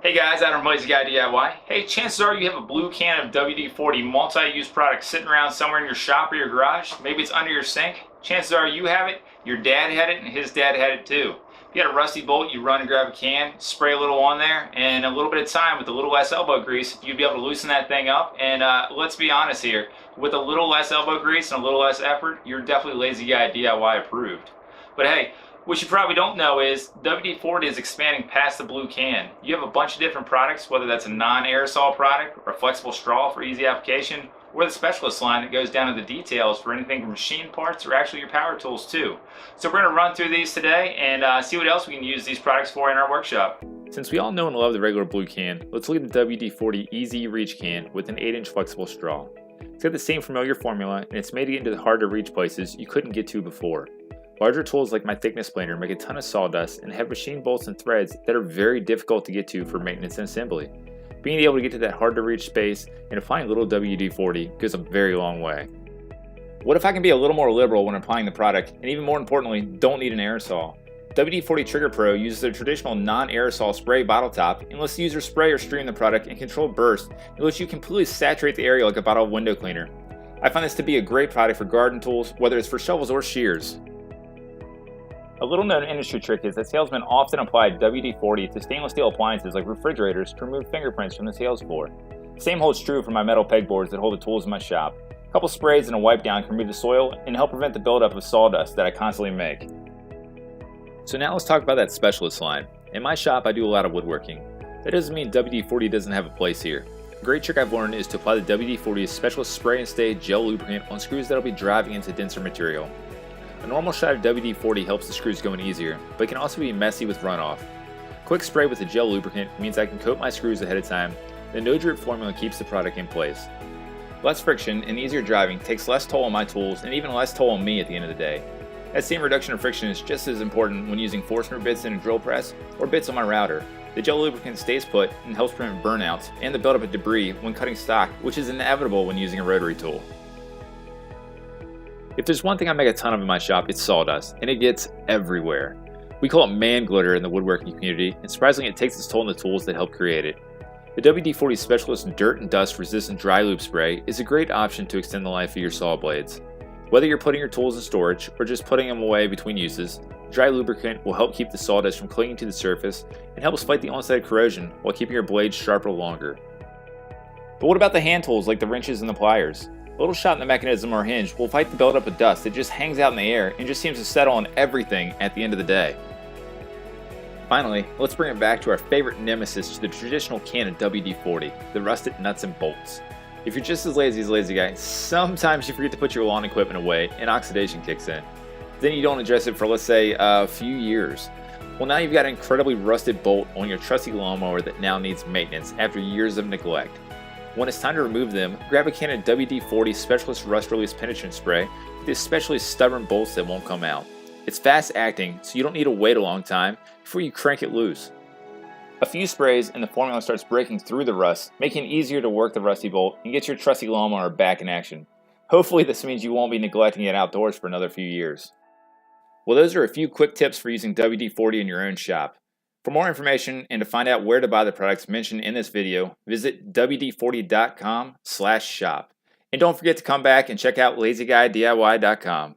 Hey guys, Adam from Lazy Guy DIY. Hey, chances are you have a blue can of WD-40 multi-use product sitting around somewhere in your shop or your garage. Maybe it's under your sink. Chances are you have it, your dad had it, and his dad had it too. If you got a rusty bolt, you run and grab a can, spray a little on there, and a little bit of time with a little less elbow grease, you'd be able to loosen that thing up. And let's be honest here, with a little less elbow grease and a little less effort, you're definitely Lazy Guy DIY approved. But hey, what you probably don't know is WD-40 is expanding past the blue can. You have a bunch of different products, whether that's a non-aerosol product or a flexible straw for easy application, or the specialist line that goes down to the details for anything from machine parts or actually your power tools too. So we're going to run through these today and see what else we can use these products for in our workshop. Since we all know and love the regular blue can, let's look at the WD-40 Easy Reach can with an 8-inch flexible straw. It's got the same familiar formula and it's made to get into the hard to reach places you couldn't get to before. Larger tools like my thickness planer make a ton of sawdust and have machine bolts and threads that are very difficult to get to for maintenance and assembly. Being able to get to that hard to reach space and applying a little WD-40 goes a very long way. What if I can be a little more liberal when applying the product and even more importantly, don't need an aerosol? WD-40 Trigger Pro uses a traditional non-aerosol spray bottle top and lets the user spray or stream the product in controlled bursts and lets you completely saturate the area like a bottle of window cleaner. I find this to be a great product for garden tools, whether it's for shovels or shears. A little known industry trick is that salesmen often apply WD-40 to stainless steel appliances like refrigerators to remove fingerprints from the sales floor. The same holds true for my metal pegboards that hold the tools in my shop. A couple sprays and a wipe down can remove the soil and help prevent the buildup of sawdust that I constantly make. So now let's talk about that specialist line. In my shop I do a lot of woodworking. That doesn't mean WD-40 doesn't have a place here. A great trick I've learned is to apply the WD-40 specialist spray and stay gel lubricant on screws that will be driving into denser material. A normal shot of WD-40 helps the screws go in easier, but it can also be messy with runoff. Quick spray with the gel lubricant means I can coat my screws ahead of time. The no drip formula keeps the product in place. Less friction and easier driving takes less toll on my tools and even less toll on me at the end of the day. That same reduction of friction is just as important when using Forstner bits in a drill press or bits on my router. The gel lubricant stays put and helps prevent burnouts and the buildup of debris when cutting stock, which is inevitable when using a rotary tool. If there's one thing I make a ton of in my shop, it's sawdust, and it gets everywhere. We call it man glitter in the woodworking community, and surprisingly it takes its toll on the tools that help create it. The WD-40 Specialist Dirt and Dust Resistant Dry Lube Spray is a great option to extend the life of your saw blades. Whether you're putting your tools in storage or just putting them away between uses, dry lubricant will help keep the sawdust from clinging to the surface and helps fight the onset of corrosion while keeping your blades sharper longer. But what about the hand tools like the wrenches and the pliers? A little shot in the mechanism or hinge will fight the buildup of dust that just hangs out in the air and just seems to settle on everything at the end of the day. Finally, let's bring it back to our favorite nemesis to the traditional can of WD-40, the rusted nuts and bolts. If you're just as lazy as Lazy Guy, sometimes you forget to put your lawn equipment away and oxidation kicks in. Then you don't address it for, let's say, a few years. Well, now you've got an incredibly rusted bolt on your trusty lawnmower that now needs maintenance after years of neglect. When it's time to remove them, grab a can of WD-40 Specialist Rust Release Penetrant Spray with the especially stubborn bolts that won't come out. It's fast acting, so you don't need to wait a long time before you crank it loose. A few sprays and the formula starts breaking through the rust, making it easier to work the rusty bolt and get your trusty lawnmower back in action. Hopefully this means you won't be neglecting it outdoors for another few years. Well, those are a few quick tips for using WD-40 in your own shop. For more information and to find out where to buy the products mentioned in this video, visit WD40.com/shop. And don't forget to come back and check out LazyGuyDIY.com.